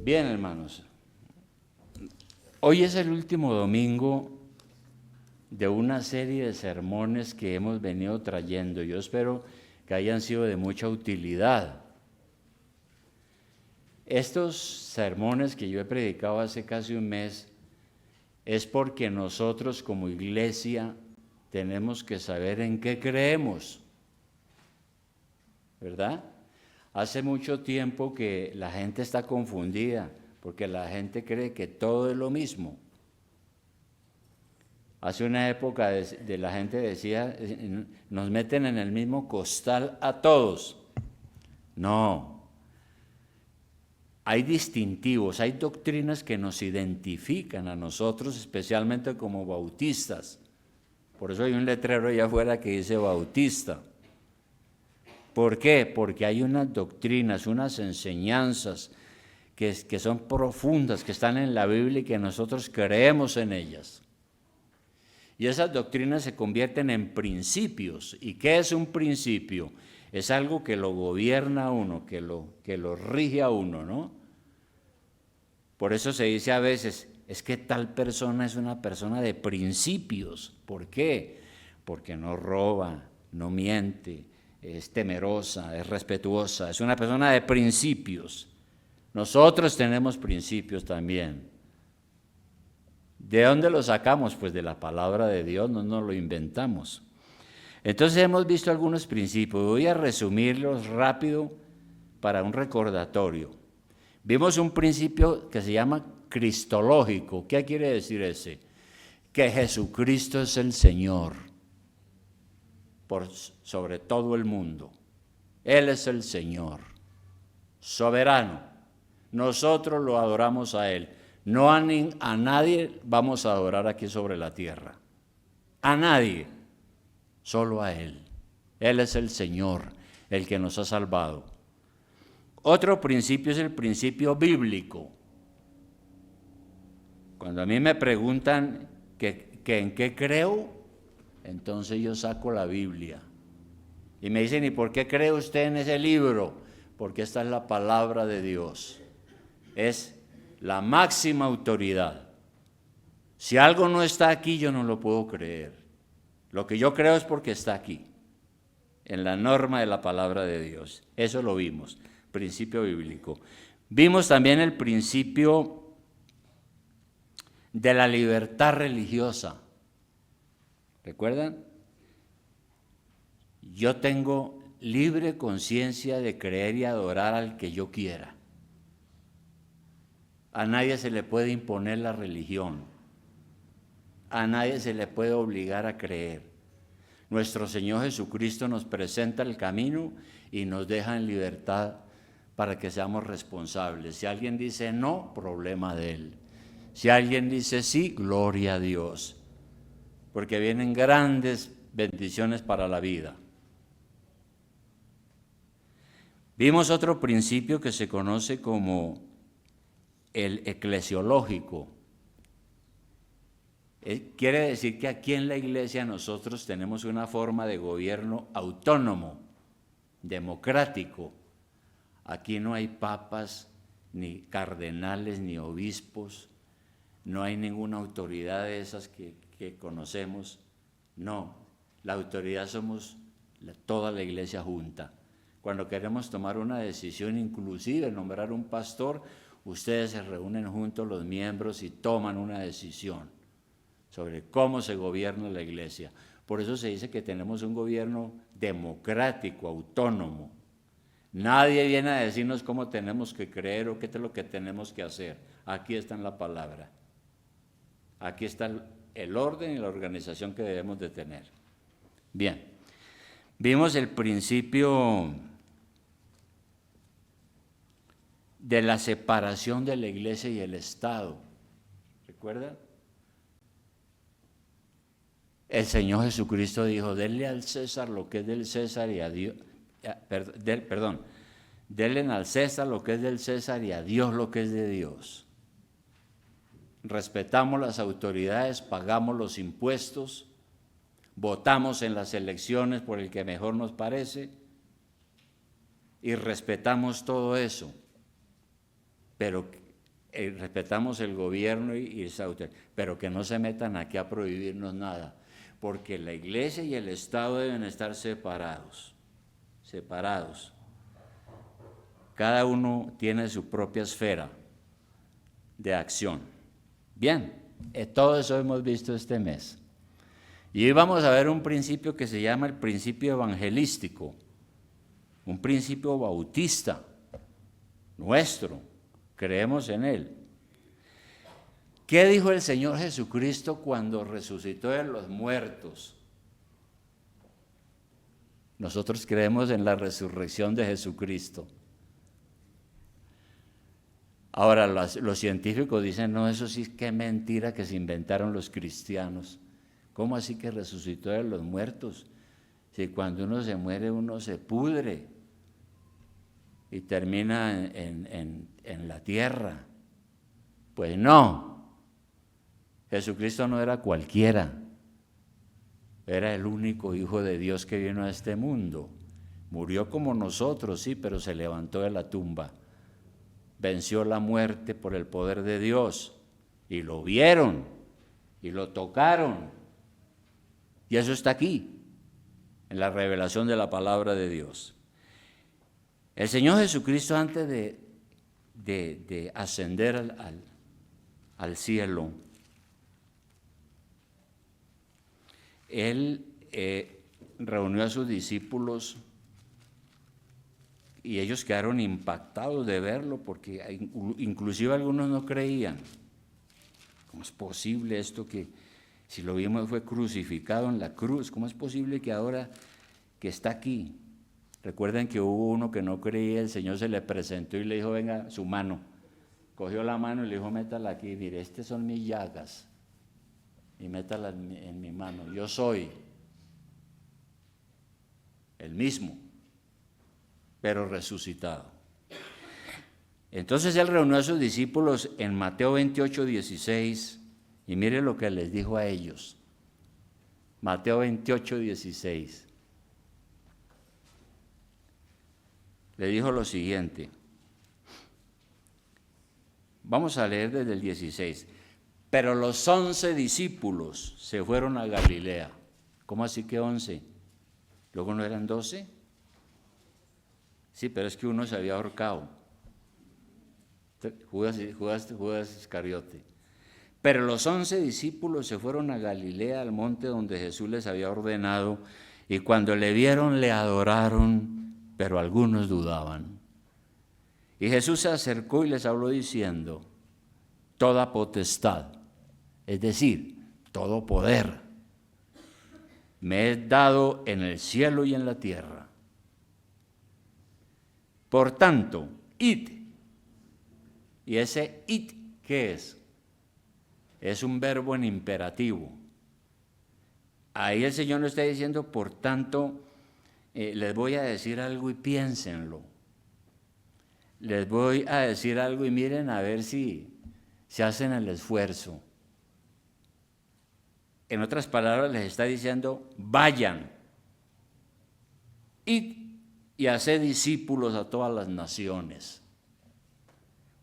Bien, hermanos, hoy es el último domingo de una serie de sermones que hemos venido trayendo. Yo espero que hayan sido de mucha utilidad. Estos sermones que yo he predicado hace casi un mes es porque nosotros como iglesia tenemos que saber en qué creemos, ¿verdad? Hace mucho tiempo que la gente está confundida, porque la gente cree que todo es lo mismo. Hace una época de la gente decía, nos meten en el mismo costal a todos. No. Hay distintivos, hay doctrinas que nos identifican a nosotros, especialmente como bautistas. Por eso hay un letrero allá afuera que dice bautista. ¿Por qué? Porque hay unas doctrinas, unas enseñanzas que son profundas, que están en la Biblia y que nosotros creemos en ellas. Y esas doctrinas se convierten en principios. ¿Y qué es un principio? Es algo que lo gobierna a uno, que lo rige a uno, ¿no? Por eso se dice a veces, es que tal persona es una persona de principios. ¿Por qué? Porque no roba, no miente, es temerosa, es respetuosa, es una persona de principios. Nosotros tenemos principios también. ¿De dónde los sacamos? Pues de la palabra de Dios, no nos lo inventamos. Entonces hemos visto algunos principios, voy a resumirlos rápido para un recordatorio. Vimos un principio que se llama cristológico. ¿Qué quiere decir ese? Que Jesucristo es el Señor sobre todo el mundo. Él es el Señor, soberano. Nosotros lo adoramos a Él. No a nadie vamos a adorar aquí sobre la tierra. A nadie, solo a Él. Él es el Señor, el que nos ha salvado. Otro principio es el principio bíblico. Cuando a mí me preguntan que en qué creo, entonces yo saco la Biblia. Y me dicen, ¿y por qué cree usted en ese libro? Porque esta es la palabra de Dios. Es la máxima autoridad. Si algo no está aquí, yo no lo puedo creer. Lo que yo creo es porque está aquí, en la norma de la palabra de Dios. Eso lo vimos, principio bíblico. Vimos también el principio de la libertad religiosa. ¿Recuerdan? Yo tengo libre conciencia de creer y adorar al que yo quiera. A nadie se le puede imponer la religión. A nadie se le puede obligar a creer. Nuestro Señor Jesucristo nos presenta el camino y nos deja en libertad para que seamos responsables. Si alguien dice no, problema de él. Si alguien dice sí, gloria a Dios. Porque vienen grandes bendiciones para la vida. Vimos otro principio que se conoce como el eclesiológico. Quiere decir que aquí en la iglesia nosotros tenemos una forma de gobierno autónomo, democrático. Aquí no hay papas, ni cardenales, ni obispos, no hay ninguna autoridad de esas que conocemos. No, la autoridad somos toda la iglesia junta. Cuando queremos tomar una decisión, inclusive nombrar un pastor, ustedes se reúnen juntos los miembros y toman una decisión sobre cómo se gobierna la iglesia. Por eso se dice que tenemos un gobierno democrático, autónomo. Nadie viene a decirnos cómo tenemos que creer o qué es lo que tenemos que hacer. Aquí está en la palabra. Aquí está el orden y la organización que debemos de tener. Bien, vimos el principio de la separación de la iglesia y el Estado. ¿Recuerdan? El Señor Jesucristo dijo, denle al César lo que es del César y a Dios, denle al César lo que es del César y a Dios lo que es de Dios. Respetamos las autoridades, pagamos los impuestos, votamos en las elecciones por el que mejor nos parece y respetamos todo eso. Pero respetamos el gobierno y esa autoridad, pero que no se metan aquí a prohibirnos nada, porque la iglesia y el Estado deben estar separados. Cada uno tiene su propia esfera de acción. Bien, todo eso hemos visto este mes. Y hoy vamos a ver un principio que se llama el principio evangelístico, un principio bautista, nuestro, creemos en él. ¿Qué dijo el Señor Jesucristo cuando resucitó de los muertos? Nosotros creemos en la resurrección de Jesucristo. Ahora, los científicos dicen, no, eso sí, qué mentira que se inventaron los cristianos. ¿Cómo así que resucitó de los muertos? Si cuando uno se muere, uno se pudre y termina en la tierra. Pues no, Jesucristo no era cualquiera, era el único Hijo de Dios que vino a este mundo. Murió como nosotros, sí, pero se levantó de la tumba. Venció la muerte por el poder de Dios, y lo vieron, y lo tocaron, y eso está aquí, en la revelación de la palabra de Dios. El Señor Jesucristo, antes de ascender al cielo, Él reunió a sus discípulos y ellos quedaron impactados de verlo, porque inclusive algunos no creían. ¿Cómo es posible esto que, si lo vimos, fue crucificado en la cruz? ¿Cómo es posible que ahora que está aquí? Recuerden que hubo uno que no creía, el Señor se le presentó y le dijo, venga, su mano. Cogió la mano y le dijo, métala aquí, mire, estas son mis llagas, y métala en mi mano. Yo soy el mismo, pero resucitado. Entonces Él reunió a sus discípulos en Mateo 28, 16, y mire lo que les dijo a ellos. Mateo 28, 16. Le dijo lo siguiente. Vamos a leer desde el 16. Pero los 11 discípulos se fueron a Galilea. ¿Cómo así que 11? ¿Luego no eran 12? Sí, pero es que uno se había ahorcado. Judas Iscariote. Pero los 11 discípulos se fueron a Galilea, al monte donde Jesús les había ordenado, y cuando le vieron le adoraron, pero algunos dudaban. Y Jesús se acercó y les habló diciendo, toda potestad, es decir, todo poder, me es dado en el cielo y en la tierra. Por tanto, id. Y ese id, ¿qué es? Es un verbo en imperativo. Ahí el Señor nos está diciendo, por tanto, les voy a decir algo y piénsenlo. Les voy a decir algo y miren a ver si se hacen el esfuerzo. En otras palabras, les está diciendo, vayan, id y haced discípulos a todas las naciones,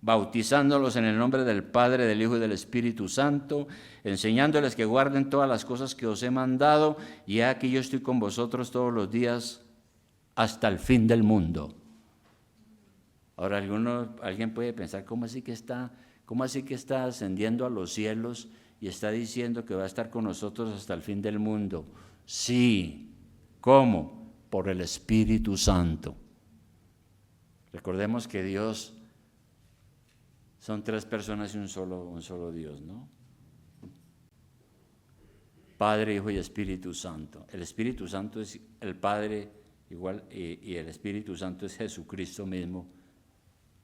bautizándolos en el nombre del Padre, del Hijo y del Espíritu Santo, enseñándoles que guarden todas las cosas que os he mandado, y aquí yo estoy con vosotros todos los días hasta el fin del mundo. Ahora alguien puede pensar, ¿cómo así que está ascendiendo a los cielos y está diciendo que va a estar con nosotros hasta el fin del mundo? Sí, ¿cómo? Por el Espíritu Santo. Recordemos que Dios son 3 personas y un solo Dios, ¿no? Padre, Hijo y Espíritu Santo. El Espíritu Santo es el Padre igual, y el Espíritu Santo es Jesucristo mismo.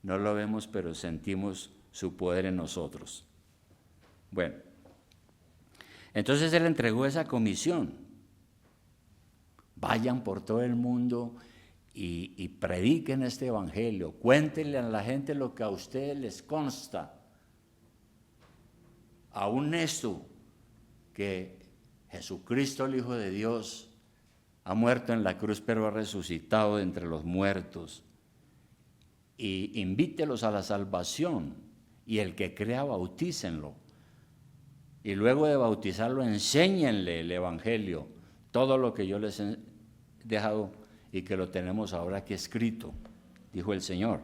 No lo vemos, pero sentimos su poder en nosotros. Bueno, entonces Él entregó esa comisión. Vayan por todo el mundo y prediquen este evangelio. Cuéntenle a la gente lo que a ustedes les consta. Aún esto, que Jesucristo, el Hijo de Dios, ha muerto en la cruz, pero ha resucitado de entre los muertos. Y invítelos a la salvación. y el que crea, bautícenlo. Y luego de bautizarlo, enséñenle el Evangelio, todo lo que yo les he dejado y que lo tenemos ahora aquí escrito, dijo el Señor.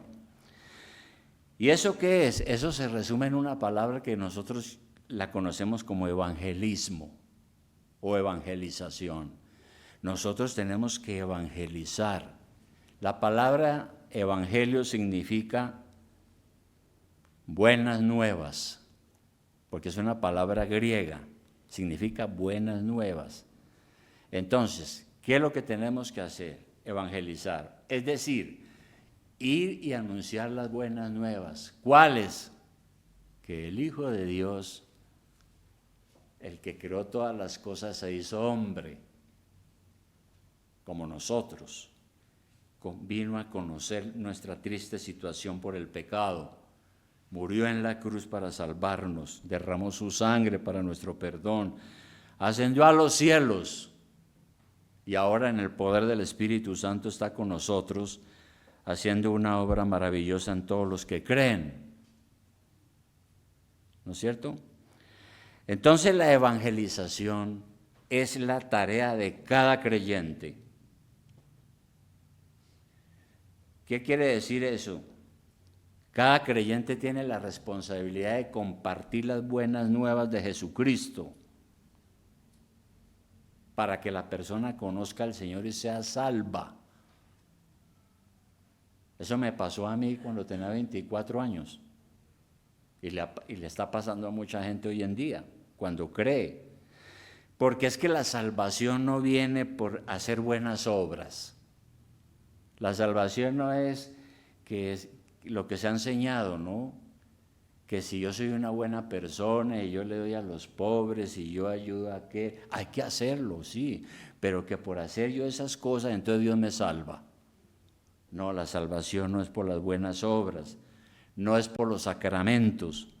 ¿Y eso qué es? Eso se resume en una palabra que nosotros la conocemos como evangelismo o evangelización. Nosotros tenemos que evangelizar. La palabra evangelio significa buenas nuevas, porque es una palabra griega, significa buenas nuevas. Entonces, ¿qué es lo que tenemos que hacer? Evangelizar, es decir, ir y anunciar las buenas nuevas. ¿Cuáles? Que el Hijo de Dios, el que creó todas las cosas, se hizo hombre, como nosotros, vino a conocer nuestra triste situación por el pecado, murió en la cruz para salvarnos, derramó su sangre para nuestro perdón, ascendió a los cielos y ahora en el poder del Espíritu Santo está con nosotros, haciendo una obra maravillosa en todos los que creen. ¿No es cierto? Entonces la evangelización es la tarea de cada creyente. ¿Qué quiere decir eso? Cada creyente tiene la responsabilidad de compartir las buenas nuevas de Jesucristo para que la persona conozca al Señor y sea salva. Eso me pasó a mí cuando tenía 24 años y le está pasando a mucha gente hoy en día cuando cree. Porque es que la salvación no viene por hacer buenas obras. La salvación no es que es lo que se ha enseñado, ¿no? Que si yo soy una buena persona y yo le doy a los pobres y yo ayudo a aquel, hay que hacerlo, sí, pero que por hacer yo esas cosas, entonces Dios me salva. No, la salvación no es por las buenas obras, no es por los sacramentos,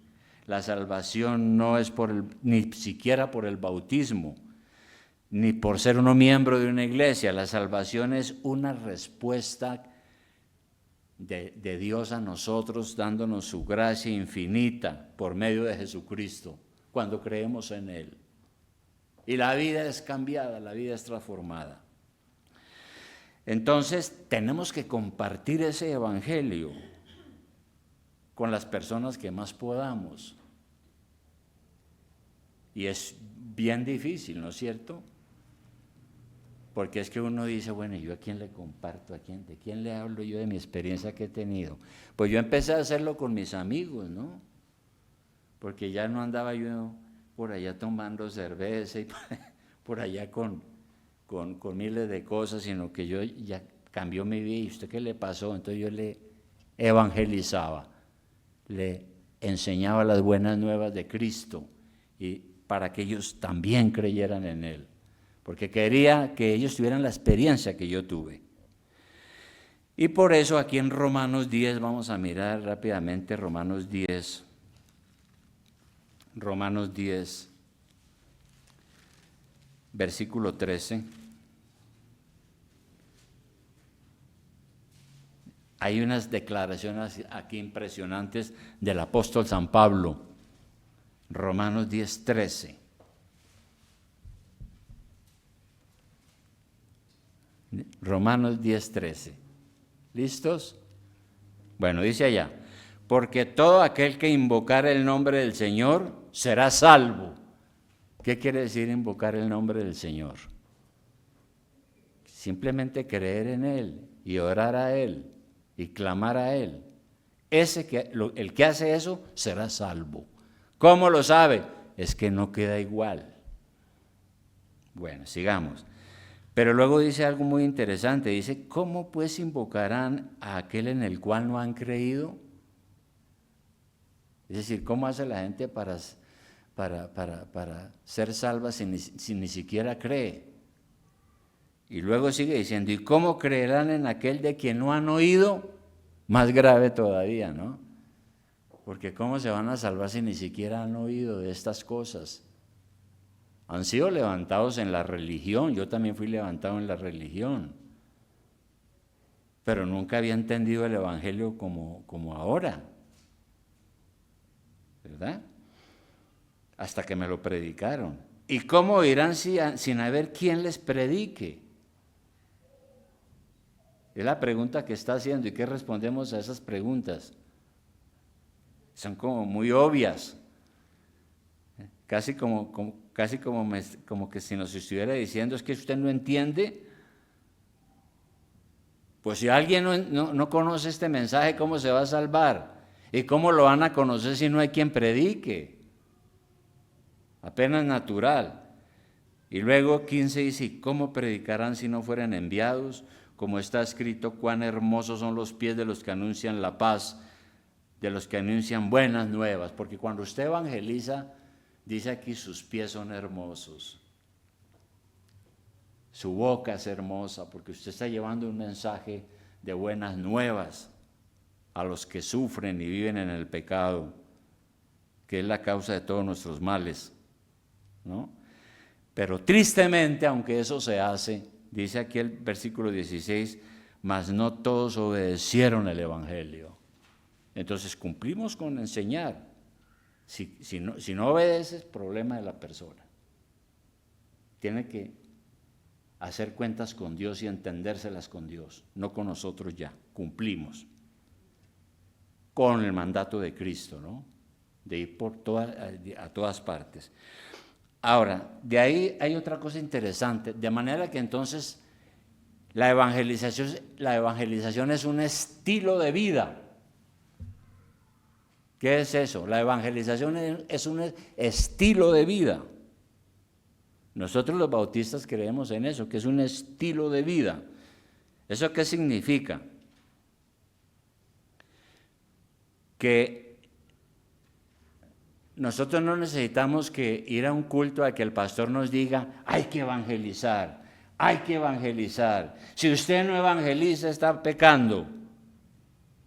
la salvación no es ni siquiera por el bautismo, ni por ser uno miembro de una iglesia. La salvación es una respuesta de Dios a nosotros, dándonos su gracia infinita por medio de Jesucristo, cuando creemos en Él. Y la vida es cambiada, la vida es transformada. Entonces, tenemos que compartir ese evangelio con las personas que más podamos. Y es bien difícil, ¿no es cierto? Porque es que uno dice, bueno, ¿yo a quién le comparto? ¿De quién le hablo yo de mi experiencia que he tenido? Pues yo empecé a hacerlo con mis amigos, ¿no? Porque ya no andaba yo por allá tomando cerveza y por allá con miles de cosas, sino que yo ya cambió mi vida. ¿Y usted qué le pasó? Entonces yo le evangelizaba, le enseñaba las buenas nuevas de Cristo y para que ellos también creyeran en Él. Porque quería que ellos tuvieran la experiencia que yo tuve. Y por eso aquí en Romanos 10, vamos a mirar rápidamente Romanos 10, versículo 13. Hay unas declaraciones aquí impresionantes del apóstol San Pablo. Romanos 10, 13. Romanos 10, 13. ¿Listos? Bueno, dice allá, porque todo aquel que invocar el nombre del Señor será salvo. ¿Qué quiere decir invocar el nombre del Señor? Simplemente creer en Él y orar a Él y clamar a Él. El que hace eso será salvo. ¿Cómo lo sabe? Es que no queda igual. Bueno, sigamos. Pero luego dice algo muy interesante, dice, ¿cómo pues invocarán a aquel en el cual no han creído? Es decir, ¿cómo hace la gente para ser salva si ni siquiera cree? Y luego sigue diciendo, ¿y cómo creerán en aquel de quien no han oído? Más grave todavía, ¿no? Porque ¿cómo se van a salvar si ni siquiera han oído de estas cosas? Han sido levantados en la religión, yo también fui levantado en la religión, pero nunca había entendido el Evangelio como ahora. ¿verdad? Hasta que me lo predicaron. ¿Y cómo irán sin haber quien les predique? Es la pregunta que está haciendo. ¿Y qué respondemos a esas preguntas? Son como muy obvias. Casi como que si nos estuviera diciendo, es que usted no entiende. Pues si alguien no conoce este mensaje, ¿cómo se va a salvar? ¿Y cómo lo van a conocer si no hay quien predique? Apenas natural. Y luego 15 dice, ¿y cómo predicarán si no fueran enviados? Como está escrito, cuán hermosos son los pies de los que anuncian la paz, de los que anuncian buenas nuevas. Porque cuando usted evangeliza, dice aquí, sus pies son hermosos. Su boca es hermosa, porque usted está llevando un mensaje de buenas nuevas a los que sufren y viven en el pecado, que es la causa de todos nuestros males, ¿no? Pero tristemente, aunque eso se hace, dice aquí el versículo 16, mas no todos obedecieron el evangelio. Entonces cumplimos con enseñar. Si no obedeces, problema de la persona. Tiene que hacer cuentas con Dios y entendérselas con Dios, no con nosotros ya. Cumplimos con el mandato de Cristo, ¿no? De ir a todas partes. Ahora, de ahí hay otra cosa interesante, de manera que entonces la evangelización es un estilo de vida. ¿Qué es eso? La evangelización es un estilo de vida. Nosotros los bautistas creemos en eso, que es un estilo de vida. ¿Eso qué significa? Que nosotros no necesitamos que ir a un culto a que el pastor nos diga, hay que evangelizar, hay que evangelizar. Si usted no evangeliza, está pecando.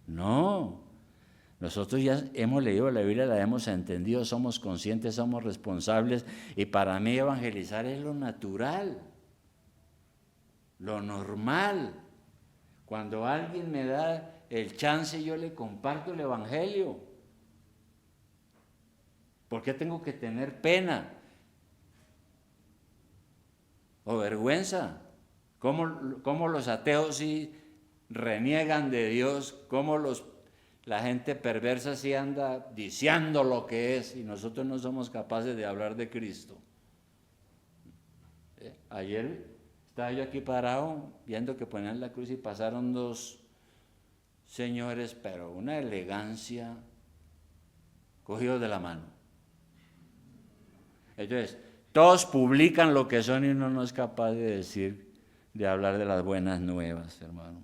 No, nosotros ya hemos leído la Biblia, la hemos entendido, somos conscientes, somos responsables, y para mí evangelizar es lo natural, lo normal. Cuando alguien me da el chance, yo le comparto el evangelio. ¿Por qué tengo que tener pena o vergüenza? ¿Cómo los ateos sí reniegan de Dios? ¿Cómo la gente perversa sí anda diciendo lo que es y nosotros no somos capaces de hablar de Cristo? Ayer estaba yo aquí parado viendo que ponían la cruz y pasaron dos señores, pero una elegancia, cogidos de la mano. Entonces, todos publican lo que son y uno no es capaz de decir, de hablar de las buenas nuevas, hermano.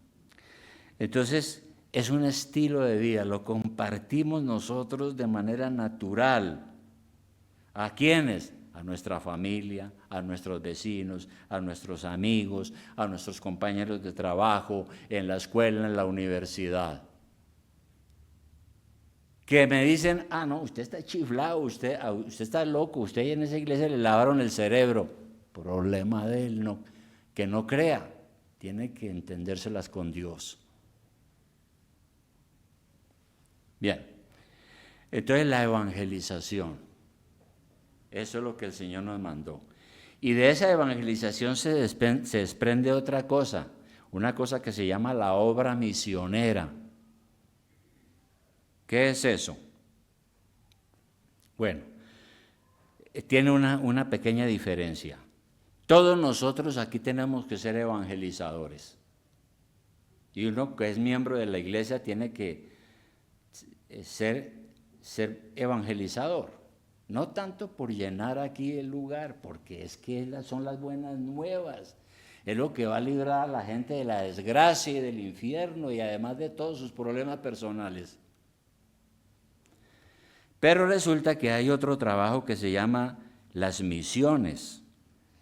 Entonces, es un estilo de vida, lo compartimos nosotros de manera natural. ¿A quiénes? A nuestra familia, a nuestros vecinos, a nuestros amigos, a nuestros compañeros de trabajo, en la escuela, en la universidad. Que me dicen, no, usted está chiflado, usted está loco, usted en esa iglesia le lavaron el cerebro. Problema de él, no, que no crea, tiene que entendérselas con Dios. Bien, entonces la evangelización, eso es lo que el Señor nos mandó. Y de esa evangelización se desprende otra cosa, una cosa que se llama la obra misionera. ¿Qué es eso? Bueno, tiene una pequeña diferencia. Todos nosotros aquí tenemos que ser evangelizadores. Y uno que es miembro de la iglesia tiene que ser evangelizador. No tanto por llenar aquí el lugar, porque es que son las buenas nuevas. Es lo que va a librar a la gente de la desgracia y del infierno y además de todos sus problemas personales. Pero resulta que hay otro trabajo que se llama las misiones.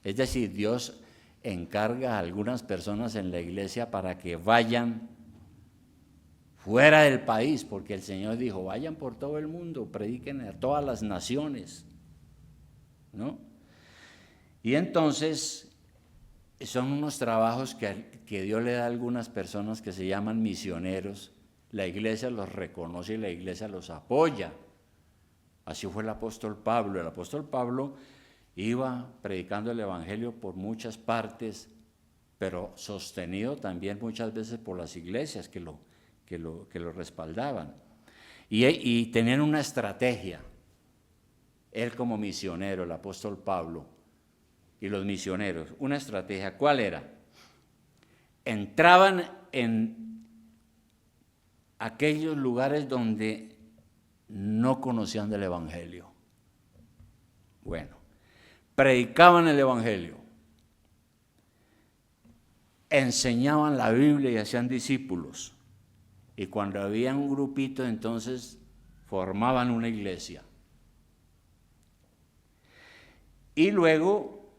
Es decir, Dios encarga a algunas personas en la iglesia para que vayan fuera del país, porque el Señor dijo, vayan por todo el mundo, prediquen a todas las naciones, ¿no? Y entonces son unos trabajos que Dios le da a algunas personas que se llaman misioneros. La iglesia los reconoce y la iglesia los apoya Así fue el apóstol Pablo. El apóstol Pablo iba predicando el evangelio por muchas partes, pero sostenido también muchas veces por las iglesias que lo respaldaban. Y tenían una estrategia. Él como misionero, el apóstol Pablo, y los misioneros, una estrategia. ¿Cuál era? Entraban en aquellos lugares donde no conocían del evangelio. Bueno, predicaban el evangelio, enseñaban la Biblia y hacían discípulos. Y cuando había un grupito, entonces formaban una iglesia. Y luego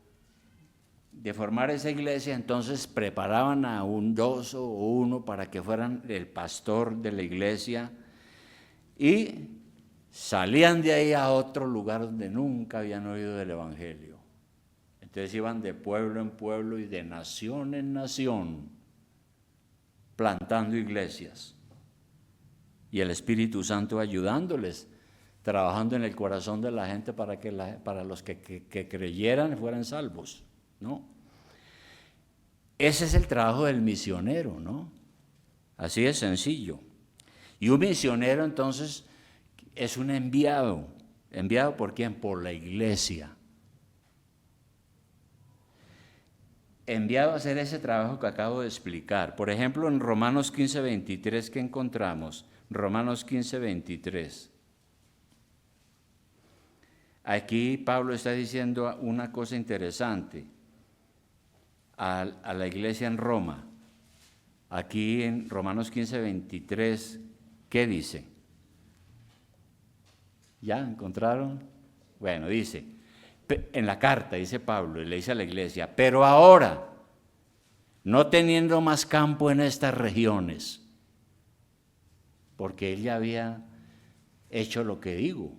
de formar esa iglesia, entonces preparaban a un 2 o 1 para que fueran el pastor de la iglesia y salían de ahí a otro lugar donde nunca habían oído del evangelio. Entonces iban de pueblo en pueblo y de nación en nación, plantando iglesias. Y el Espíritu Santo ayudándoles, trabajando en el corazón de la gente para los que creyeran fueran salvos, ¿no? Ese es el trabajo del misionero, ¿no? Así de sencillo. Y un misionero entonces es un enviado. ¿Enviado por quién? Por la iglesia. Enviado a hacer ese trabajo que acabo de explicar. Por ejemplo, en Romanos 15:23, ¿qué encontramos? Romanos 15:23. Aquí Pablo está diciendo una cosa interesante a la iglesia en Roma. Aquí en Romanos 15:23, ¿qué dice? ¿Ya encontraron? Bueno, dice, en la carta dice Pablo, y le dice a la iglesia, pero ahora, no teniendo más campo en estas regiones, porque él ya había hecho lo que digo,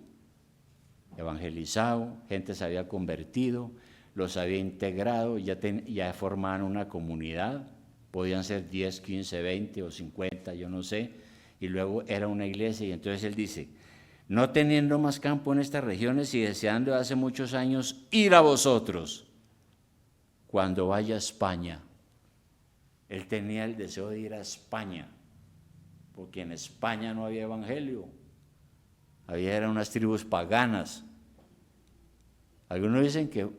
evangelizado, gente se había convertido, los había integrado, ya formaban una comunidad, podían ser 10, 15, 20 o 50, yo no sé, y luego era una iglesia, y entonces él dice, no teniendo más campo en estas regiones y deseando hace muchos años ir a vosotros, cuando vaya a España. Él tenía el deseo de ir a España, porque en España no había evangelio, eran unas tribus paganas. Algunos dicen que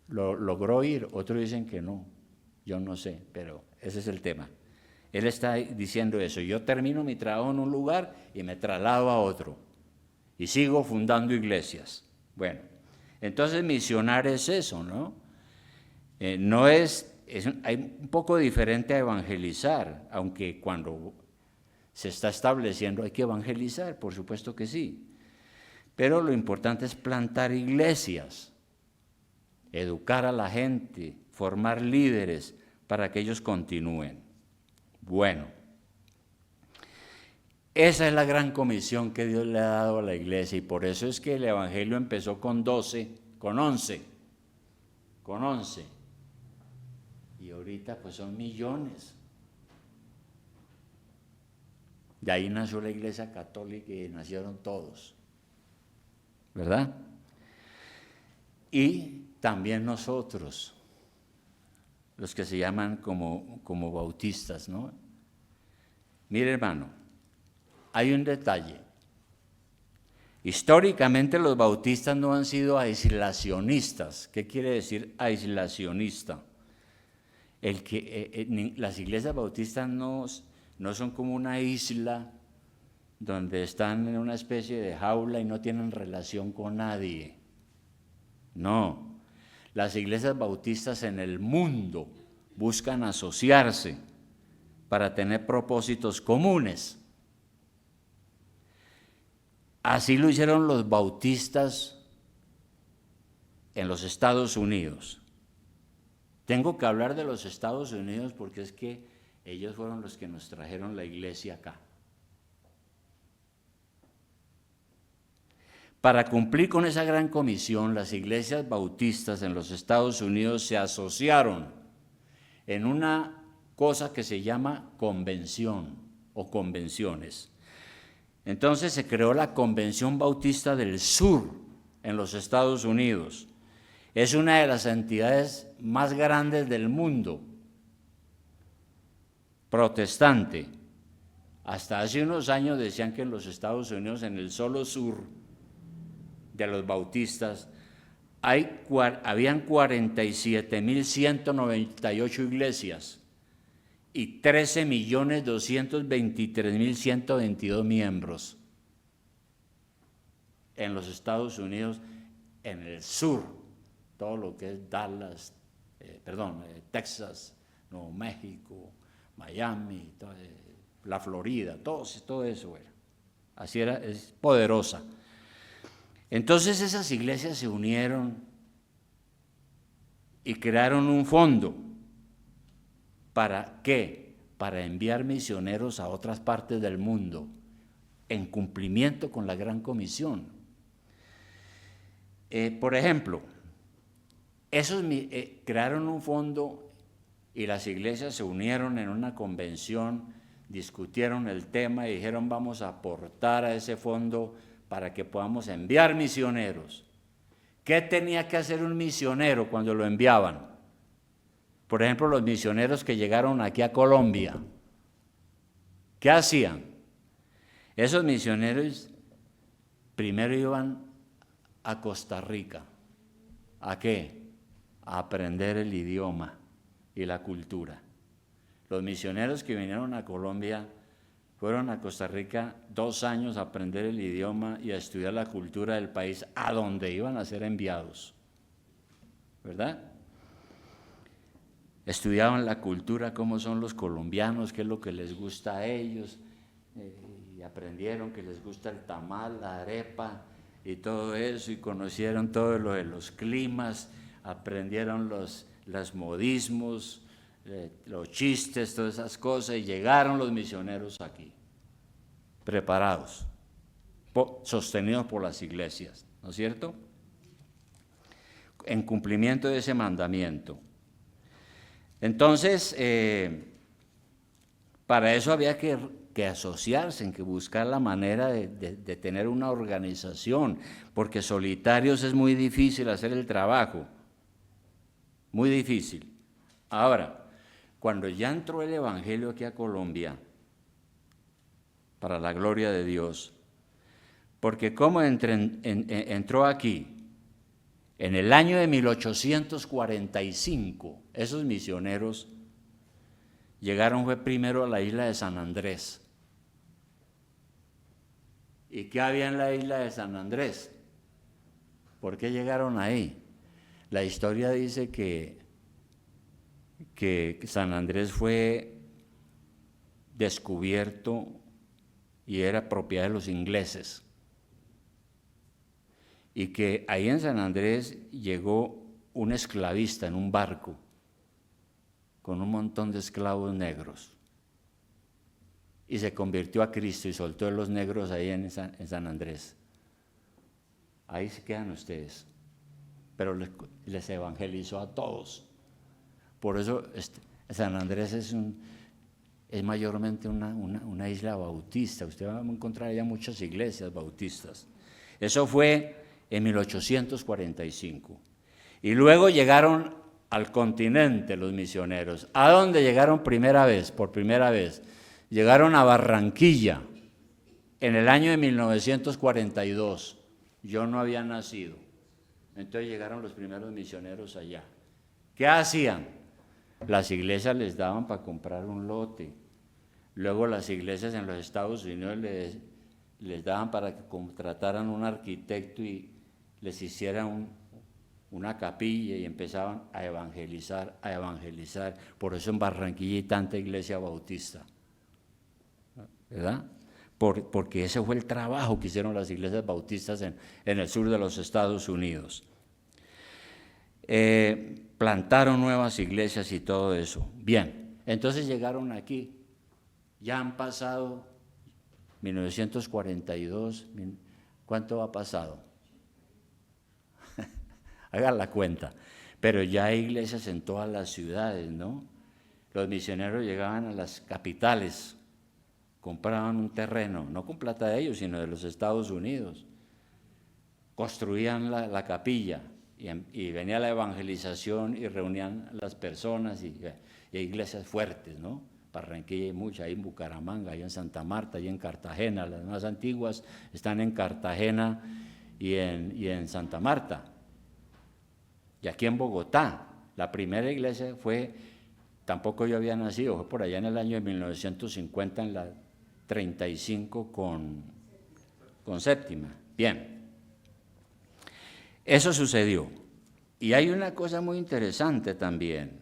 logró ir, otros dicen que no, yo no sé, pero ese es el tema. Él está diciendo eso, yo termino mi trabajo en un lugar y me traslado a otro, y sigo fundando iglesias. Bueno, entonces misionar es eso, ¿no? Hay un poco diferente a evangelizar, aunque cuando se está estableciendo hay que evangelizar, por supuesto que sí. Pero lo importante es plantar iglesias, educar a la gente, formar líderes para que ellos continúen. Bueno, esa es la gran comisión que Dios le ha dado a la iglesia y por eso es que el evangelio empezó con 11. Y ahorita pues son millones. De ahí nació la iglesia católica y nacieron todos, ¿verdad? Y también nosotros, los que se llaman como bautistas, ¿no? Mire, hermano, hay un detalle. Históricamente los bautistas no han sido aislacionistas. ¿Qué quiere decir aislacionista? Las iglesias bautistas no son como una isla donde están en una especie de jaula y no tienen relación con nadie. No, las iglesias bautistas en el mundo buscan asociarse para tener propósitos comunes. Así lo hicieron los bautistas en los Estados Unidos. Tengo que hablar de los Estados Unidos porque es que ellos fueron los que nos trajeron la iglesia acá. Para cumplir con esa gran comisión, las iglesias bautistas en los Estados Unidos se asociaron en una cosa que se llama convención o convenciones. Entonces se creó la Convención Bautista del Sur en los Estados Unidos. Es una de las entidades más grandes del mundo, protestante. Hasta hace unos años decían que en los Estados Unidos, en el solo sur de los bautistas, habían 47.198 iglesias y 13.223.122 miembros en los Estados Unidos, en el sur, todo lo que es Dallas, Texas, Nuevo México, Miami, la Florida, todo eso era. Así era, es poderosa. Entonces esas iglesias se unieron y crearon un fondo. ¿Para qué? Para enviar misioneros a otras partes del mundo, en cumplimiento con la Gran Comisión. Por ejemplo, crearon un fondo y las iglesias se unieron en una convención, discutieron el tema y dijeron: vamos a aportar a ese fondo para que podamos enviar misioneros. ¿Qué tenía que hacer un misionero cuando lo enviaban? Por ejemplo, los misioneros que llegaron aquí a Colombia, ¿qué hacían? Esos misioneros primero iban a Costa Rica. ¿A qué? A aprender el idioma y la cultura. Los misioneros que vinieron a Colombia fueron a Costa Rica 2 años a aprender el idioma y a estudiar la cultura del país a donde iban a ser enviados, ¿verdad? Estudiaban la cultura, cómo son los colombianos, qué es lo que les gusta a ellos, y aprendieron que les gusta el tamal, la arepa y todo eso, y conocieron todo lo de los climas, aprendieron los modismos, los chistes, todas esas cosas, y llegaron los misioneros aquí, preparados, sostenidos por las iglesias, ¿no es cierto? En cumplimiento de ese mandamiento. Entonces, para eso había que asociarse, que buscar la manera de tener una organización, porque solitarios es muy difícil hacer el trabajo, muy difícil. Ahora, cuando ya entró el Evangelio aquí a Colombia, para la gloria de Dios, porque ¿cómo entró aquí? En el año de 1845, esos misioneros fue primero a la isla de San Andrés. ¿Y qué había en la isla de San Andrés? ¿Por qué llegaron ahí? La historia dice que San Andrés fue descubierto y era propiedad de los ingleses. Y que ahí en San Andrés llegó un esclavista en un barco con un montón de esclavos negros y se convirtió a Cristo y soltó a los negros ahí en San Andrés. Ahí se quedan ustedes, pero les evangelizó a todos. Por eso San Andrés es mayormente una isla bautista. Usted va a encontrar allá muchas iglesias bautistas. Eso fue en 1845. Y luego llegaron al continente los misioneros. ¿A dónde llegaron por primera vez? Llegaron a Barranquilla en el año de 1942. Yo no había nacido. Entonces llegaron los primeros misioneros allá. ¿Qué hacían? Las iglesias les daban para comprar un lote. Luego las iglesias en los Estados Unidos les daban para que contrataran un arquitecto y les hicieran una capilla y empezaban a evangelizar. Por eso en Barranquilla hay tanta iglesia bautista, ¿verdad? Porque ese fue el trabajo que hicieron las iglesias bautistas en el sur de los Estados Unidos. Plantaron nuevas iglesias y todo eso. Bien, entonces llegaron aquí. Ya han pasado 1942, ¿cuánto ha pasado? Hagan la cuenta. Pero ya hay iglesias en todas las ciudades, ¿no? Los misioneros llegaban a las capitales, compraban un terreno, no con plata de ellos, sino de los Estados Unidos. Construían la capilla y venía la evangelización y reunían las personas y hay iglesias fuertes, ¿no? Barranquilla hay muchas, hay en Bucaramanga, hay en Santa Marta, hay en Cartagena, las más antiguas están en Cartagena y en Santa Marta. Y aquí en Bogotá, la primera iglesia fue, tampoco yo había nacido, fue por allá en el año de 1950, en la 35 con Séptima. Bien, eso sucedió. Y hay una cosa muy interesante también,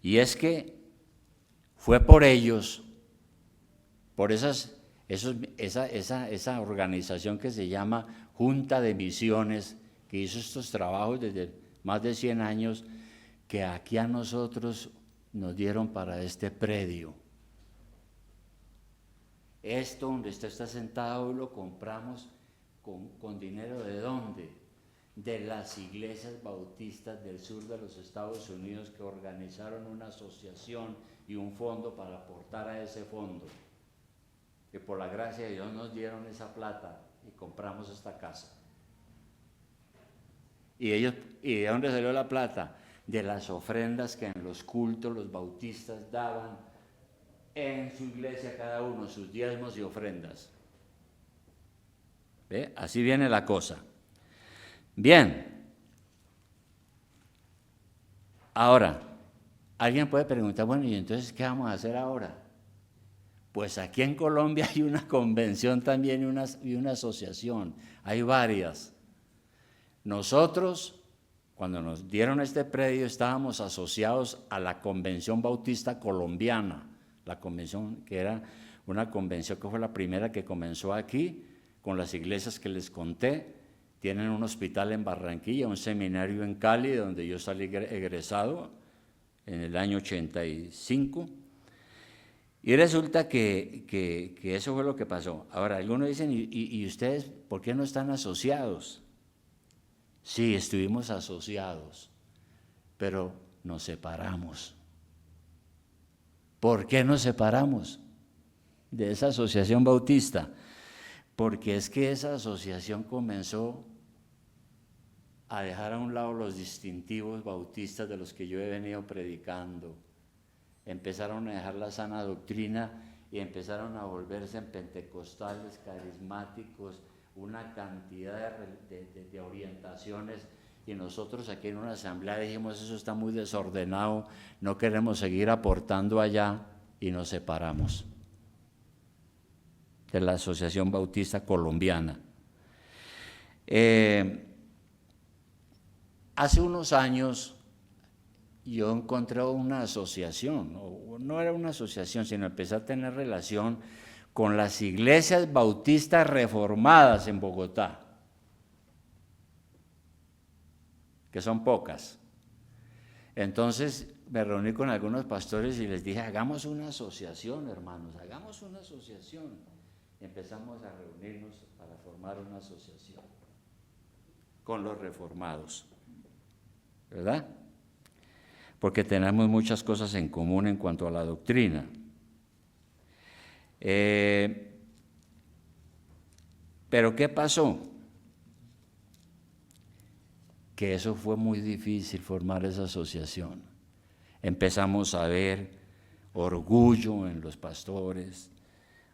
y es que fue por ellos, por esa organización que se llama Junta de Misiones, que hizo estos trabajos desde más de 100 años, que aquí a nosotros nos dieron para este predio. Esto donde usted está sentado lo compramos con dinero ¿de dónde? De las iglesias bautistas del sur de los Estados Unidos, que organizaron una asociación y un fondo para aportar a ese fondo, que por la gracia de Dios nos dieron esa plata y compramos esta casa. ¿Y de dónde salió la plata? De las ofrendas que en los cultos los bautistas daban en su iglesia, cada uno, sus diezmos y ofrendas. ¿Ve? Así viene la cosa. Bien. Ahora, alguien puede preguntar, bueno, ¿y entonces qué vamos a hacer ahora? Pues aquí en Colombia hay una convención también y una asociación, hay varias. Nosotros, cuando nos dieron este predio, estábamos asociados a la Convención Bautista Colombiana, la convención que era una convención que fue la primera que comenzó aquí, con las iglesias que les conté. Tienen un hospital en Barranquilla, un seminario en Cali, donde yo salí egresado en el año 85. Y resulta que eso fue lo que pasó. Ahora, algunos dicen, ¿y ustedes por qué no están asociados? Sí, estuvimos asociados, pero nos separamos. ¿Por qué nos separamos de esa asociación bautista? Porque es que esa asociación comenzó a dejar a un lado los distintivos bautistas de los que yo he venido predicando. Empezaron a dejar la sana doctrina y empezaron a volverse en pentecostales, carismáticos, una cantidad de orientaciones, y nosotros aquí en una asamblea dijimos, eso está muy desordenado, no queremos seguir aportando allá, y nos separamos de la Asociación Bautista Colombiana. Hace unos años yo encontré una asociación, no era una asociación, sino empecé a tener relación con las iglesias bautistas reformadas en Bogotá, que son pocas. Entonces me reuní con algunos pastores y les dije, hagamos una asociación, hermanos, hagamos una asociación. Empezamos a reunirnos para formar una asociación con los reformados, ¿verdad? Porque tenemos muchas cosas en común en cuanto a la doctrina. Pero ¿qué pasó? Que eso fue muy difícil, formar esa asociación. Empezamos a ver orgullo en los pastores,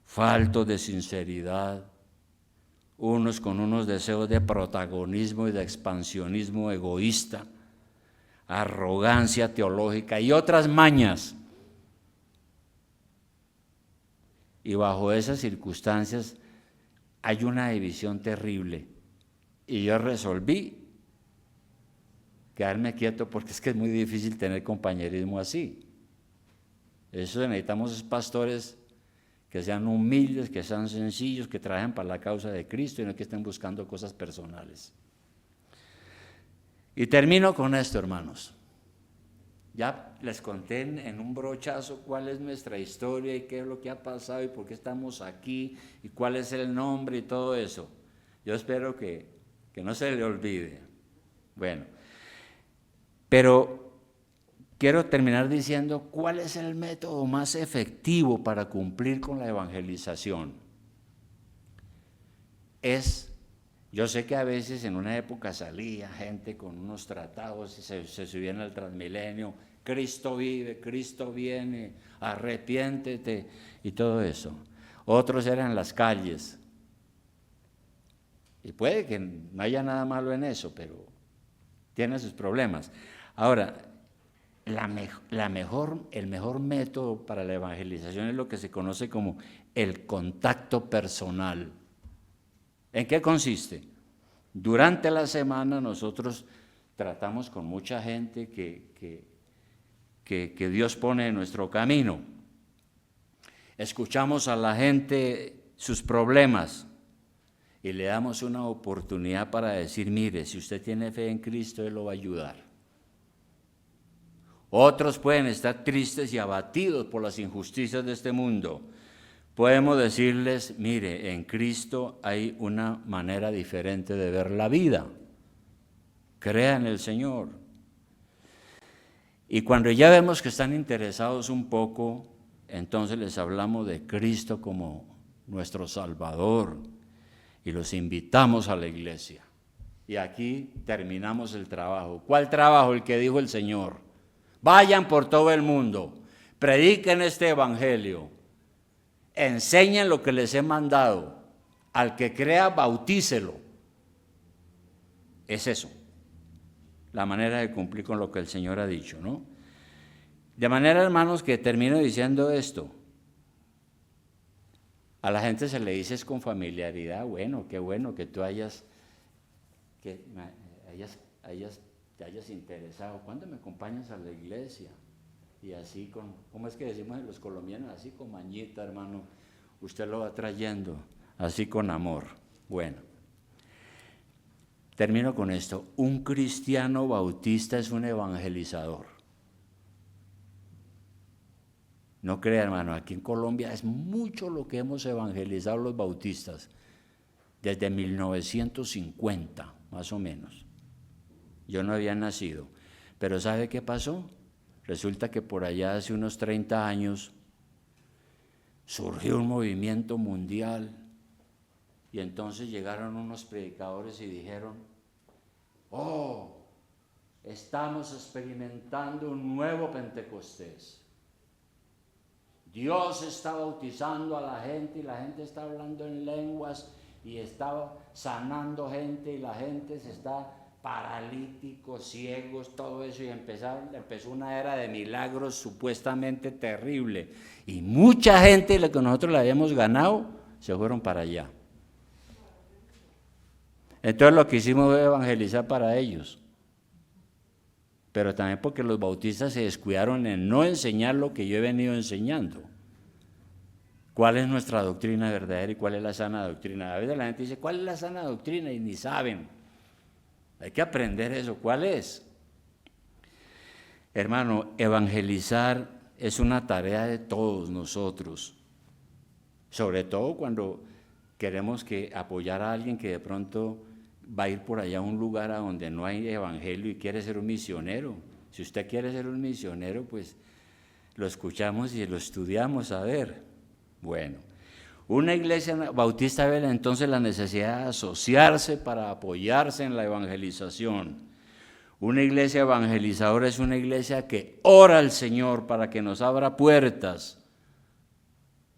faltos de sinceridad, unos con unos deseos de protagonismo y de expansionismo egoísta, arrogancia teológica y otras mañas. Y bajo esas circunstancias hay una división terrible. Y yo resolví quedarme quieto, porque es que es muy difícil tener compañerismo así. Eso necesitamos pastores que sean humildes, que sean sencillos, que trabajen para la causa de Cristo y no que estén buscando cosas personales. Y termino con esto, hermanos. Ya les conté en un brochazo cuál es nuestra historia y qué es lo que ha pasado y por qué estamos aquí y cuál es el nombre y todo eso. Yo espero que no se le olvide. Bueno, pero quiero terminar diciendo cuál es el método más efectivo para cumplir con la evangelización. Yo sé que a veces en una época salía gente con unos tratados y se subían al Transmilenio, Cristo vive, Cristo viene, arrepiéntete y todo eso. Otros eran en las calles. Y puede que no haya nada malo en eso, pero tiene sus problemas. Ahora, el mejor método para la evangelización es lo que se conoce como el contacto personal. ¿En qué consiste? Durante la semana nosotros tratamos con mucha gente que Dios pone en nuestro camino. Escuchamos a la gente sus problemas y le damos una oportunidad para decir, mire, si usted tiene fe en Cristo, Él lo va a ayudar. Otros pueden estar tristes y abatidos por las injusticias de este mundo. Podemos decirles, mire, en Cristo hay una manera diferente de ver la vida. Crea en el Señor. Y cuando ya vemos que están interesados un poco, entonces les hablamos de Cristo como nuestro Salvador y los invitamos a la iglesia. Y aquí terminamos el trabajo. ¿Cuál trabajo? El que dijo el Señor. Vayan por todo el mundo, prediquen este evangelio, enseñen lo que les he mandado. Al que crea, bautícelo. Es eso, la manera de cumplir con lo que el Señor ha dicho, ¿no? De manera, hermanos, que termino diciendo esto. A la gente se le dice con familiaridad, bueno, qué bueno que tú te hayas interesado. ¿Cuándo me acompañas a la iglesia? Y así ¿cómo es que decimos los colombianos? Así con mañita, hermano, usted lo va trayendo, así con amor. Bueno, termino con esto. Un cristiano bautista es un evangelizador. No crea, hermano, aquí en Colombia es mucho lo que hemos evangelizado los bautistas, desde 1950, más o menos. Yo no había nacido, pero ¿sabe qué pasó? Resulta que por allá hace unos 30 años surgió un movimiento mundial y entonces llegaron unos predicadores y dijeron, estamos experimentando un nuevo Pentecostés. Dios está bautizando a la gente y la gente está hablando en lenguas y está sanando gente y la gente se está paralíticos, ciegos, todo eso, y empezó una era de milagros supuestamente terrible. Y mucha gente, lo que nosotros le habíamos ganado, se fueron para allá. Entonces lo que hicimos fue evangelizar para ellos. Pero también porque los bautistas se descuidaron en no enseñar lo que yo he venido enseñando. ¿Cuál es nuestra doctrina verdadera y cuál es la sana doctrina? A veces la gente dice, ¿cuál es la sana doctrina? Y ni saben. Hay que aprender eso. ¿Cuál es? Hermano, evangelizar es una tarea de todos nosotros. Sobre todo cuando queremos apoyar a alguien que de pronto va a ir por allá a un lugar a donde no hay evangelio y quiere ser un misionero. Si usted quiere ser un misionero, pues lo escuchamos y lo estudiamos a ver. Bueno, una iglesia bautista ve entonces la necesidad de asociarse para apoyarse en la evangelización. Una iglesia evangelizadora es una iglesia que ora al Señor para que nos abra puertas.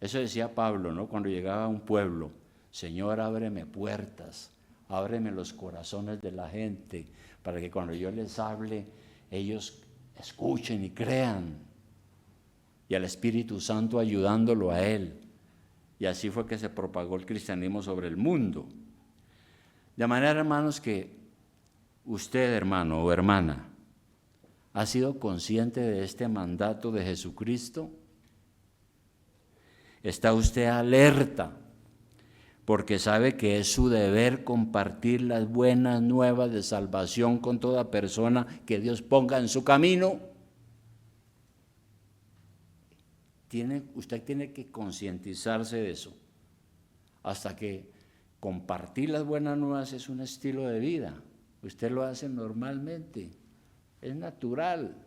Eso decía Pablo, ¿no? Cuando llegaba a un pueblo, Señor, ábreme puertas, ábreme los corazones de la gente, para que cuando yo les hable, ellos escuchen y crean. Y al Espíritu Santo ayudándolo a él. Y así fue que se propagó el cristianismo sobre el mundo. De manera, hermanos, que usted, hermano o hermana, ¿ha sido consciente de este mandato de Jesucristo? ¿Está usted alerta? Porque sabe que es su deber compartir las buenas nuevas de salvación con toda persona que Dios ponga en su camino. Usted tiene que concientizarse de eso, hasta que compartir las buenas nuevas es un estilo de vida. Usted lo hace normalmente, es natural.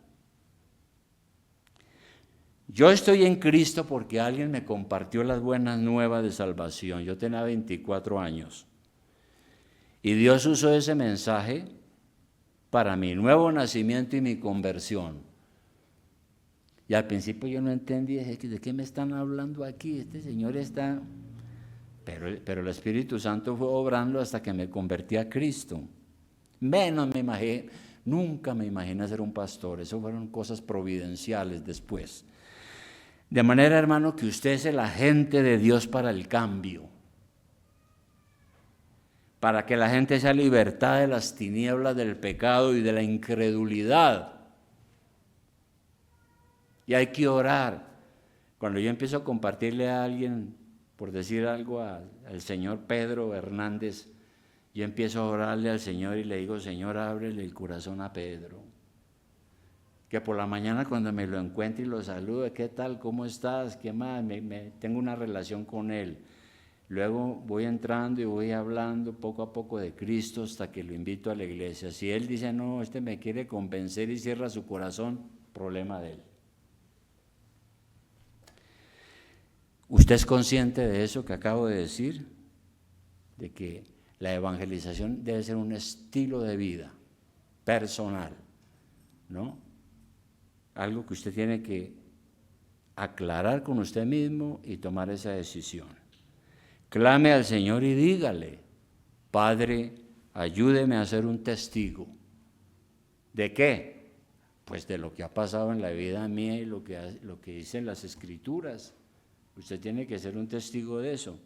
Yo estoy en Cristo porque alguien me compartió las buenas nuevas de salvación. Yo tenía 24 años. Y Dios usó ese mensaje para mi nuevo nacimiento y mi conversión. Y al principio yo no entendí, dije, ¿de qué me están hablando aquí? Este señor está... Pero el Espíritu Santo fue obrando hasta que me convertí a Cristo. Nunca me imaginé ser un pastor. Eso fueron cosas providenciales después. De manera, hermano, que usted es el agente de Dios para el cambio. Para que la gente sea libertada de las tinieblas del pecado y de la incredulidad. Y hay que orar. Cuando yo empiezo a compartirle a alguien, por decir algo, al señor Pedro Hernández, yo empiezo a orarle al Señor y le digo, Señor, ábrele el corazón a Pedro. Que por la mañana cuando me lo encuentre y lo salude, ¿qué tal? ¿Cómo estás? ¿Qué más? Tengo una relación con él. Luego voy entrando y voy hablando poco a poco de Cristo hasta que lo invito a la iglesia. Si él dice, no, este me quiere convencer y cierra su corazón, problema de él. ¿Usted es consciente de eso que acabo de decir? De que la evangelización debe ser un estilo de vida personal, ¿no? Algo que usted tiene que aclarar con usted mismo y tomar esa decisión. Clame al Señor y dígale, Padre, ayúdeme a ser un testigo. ¿De qué? Pues de lo que ha pasado en la vida mía y lo que dicen las Escrituras. Usted tiene que ser un testigo de eso.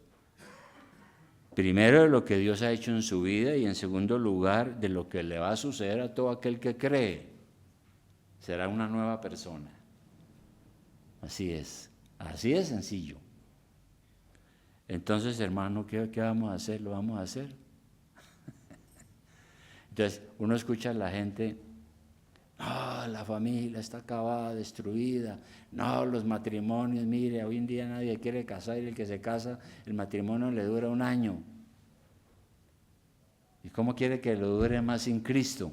Primero, de lo que Dios ha hecho en su vida y en segundo lugar, de lo que le va a suceder a todo aquel que cree. Será una nueva persona. Así es sencillo. Entonces, hermano, ¿qué vamos a hacer? ¿Lo vamos a hacer? Entonces, uno escucha a la gente, no, la familia está acabada, destruida, no, los matrimonios, mire, hoy en día nadie quiere casar y el que se casa, el matrimonio le dura 1 año. ¿Y cómo quiere que lo dure más sin Cristo?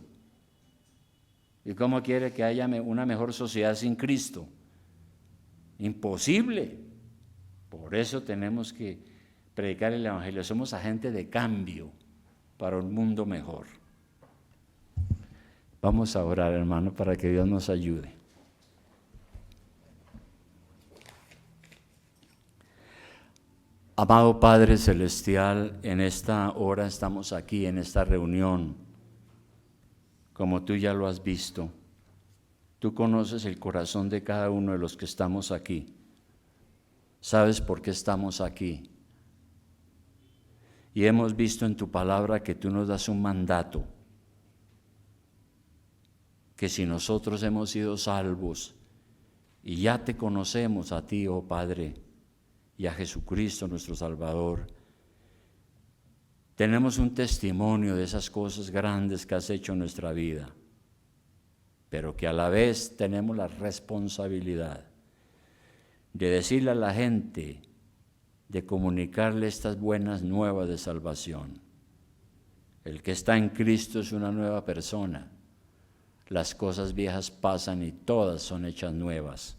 ¿Y cómo quiere que haya una mejor sociedad sin Cristo? Imposible. Por eso tenemos que predicar el Evangelio. Somos agentes de cambio para un mundo mejor. Vamos a orar, hermano, para que Dios nos ayude. Amado Padre Celestial, en esta hora estamos aquí, en esta reunión, como tú ya lo has visto. Tú conoces el corazón de cada uno de los que estamos aquí. Sabes por qué estamos aquí. Y hemos visto en tu palabra que tú nos das un mandato, que si nosotros hemos sido salvos y ya te conocemos a ti, oh Padre, y a Jesucristo nuestro Salvador, tenemos un testimonio de esas cosas grandes que has hecho en nuestra vida, pero que a la vez tenemos la responsabilidad de decirle a la gente, de comunicarle estas buenas nuevas de salvación. El que está en Cristo es una nueva persona. Las cosas viejas pasan y todas son hechas nuevas.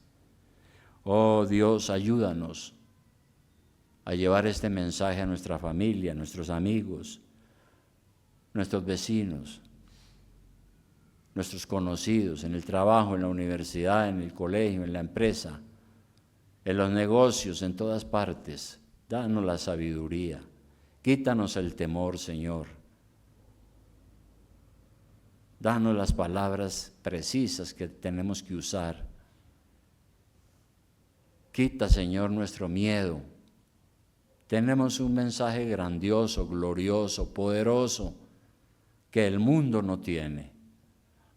Oh Dios, ayúdanos a llevar este mensaje a nuestra familia, a nuestros amigos, nuestros vecinos, nuestros conocidos, en el trabajo, en la universidad, en el colegio, en la empresa, en los negocios, en todas partes. Danos la sabiduría, quítanos el temor, Señor. Danos las palabras precisas que tenemos que usar. Quita, Señor, nuestro miedo. Tenemos un mensaje grandioso, glorioso, poderoso, que el mundo no tiene.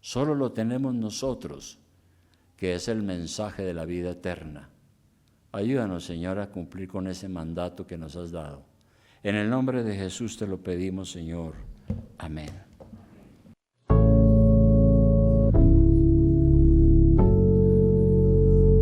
Solo lo tenemos nosotros, que es el mensaje de la vida eterna. Ayúdanos, Señor, a cumplir con ese mandato que nos has dado. En el nombre de Jesús te lo pedimos, Señor. Amén.